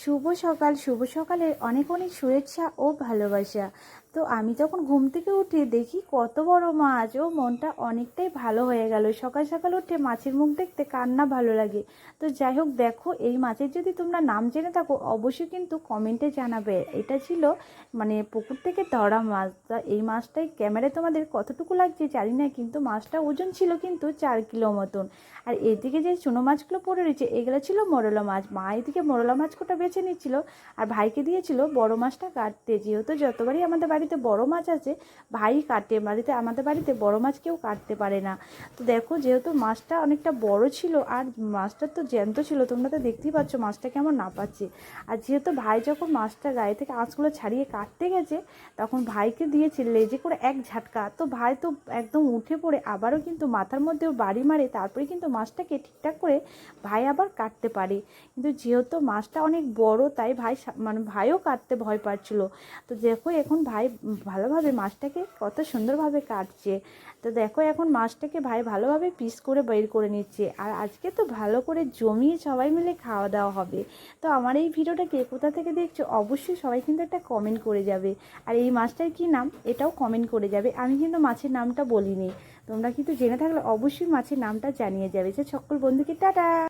শুভ সকাল, শুভ সকালের অনেক অনেক শুভেচ্ছা ও ভালোবাসা। তো আমি যখন ঘুম থেকে উঠে দেখি কত বড় মাছ, ও মনটা অনেকটাই ভালো হয়ে গেল। সকাল সকাল উঠে মাছের মুখ দেখতে কার না ভালো লাগে। তো যাই হোক, দেখো এই মাছের যদি তোমরা নাম জেনে থাকো অবশ্যই কিন্তু কমেন্টে জানাবে। এটা ছিল পুকুর থেকে ধরা মাছ। তা এই মাছটাই ক্যামেরায় তোমাদের কতটুকু লাগছে জানি না, কিন্তু মাছটা ওজন ছিল কিন্তু 4 কিলো মতন। আর এদিকে যে চুনো মাছগুলো পড়ে রয়েছে এগুলো ছিল মোরলা মাছ। মা এদিকে মোরলা মাছ কোটা বেছে নিচ্ছিল আর ভাইকে দিয়েছিল বড় মাছটা কাটতে। যেহেতু যতবারই আমাদের বাড়িতে বড় মাছ আছে ভাই কাটে, আমাদের বাড়িতে বড় মাছ কেউ কাটতে পারে না। তো দেখো, যেহেতু মাছটা অনেকটা বড় ছিল আর মাছটা তো জ্যান্ত ছিল, তোমরা তো দেখতেই পাচ্ছ মাছটা কেমন না পাচ্ছে। আর যেহেতু ভাই যখন মাছটা গায়ে থেকে আঁচগুলো ছাড়িয়ে কাটতে গেছে তখন ভাইকে দিয়েছে লেজে করে এক ঝাটকা। তো ভাই তো একদম উঠে পড়ে আবারও কিন্তু মাথার মধ্যেও বাড়ি মারে, তারপরে কিন্তু মাছটাকে ঠিকঠাক করে ভাই আবার কাটতে পারে। কিন্তু যেহেতু মাছটা অনেক বড় তাই ভাইও কাটতে ভয় পাচ্ছিল। তো দেখো এখন ভাই ভালোভাবে মাছটাকে কত সুন্দরভাবে কাটছে। তো দেখো এখন মাছটাকে ভাই ভালোভাবে পিস করে বের করে নিচ্ছে। আর আজকে তো ভালো করে জমিয়ে সবাই মিলে খাওয়া দাওয়া হবে। তো আমার এই ভিডিওটা কে কোথা থেকে দেখছো অবশ্যই সবাই কিন্তু একটা কমেন্ট করে যাবে। আর এই মাছটার কী নাম এটাও কমেন্ট করে যাবে। আমি কিন্তু মাছের নামটা বলিনি, তোমরা কিন্তু জেনে থাকলে অবশ্যই মাছের নামটা জানিয়ে যাবে। যে সকল বন্ধুকে টাটা।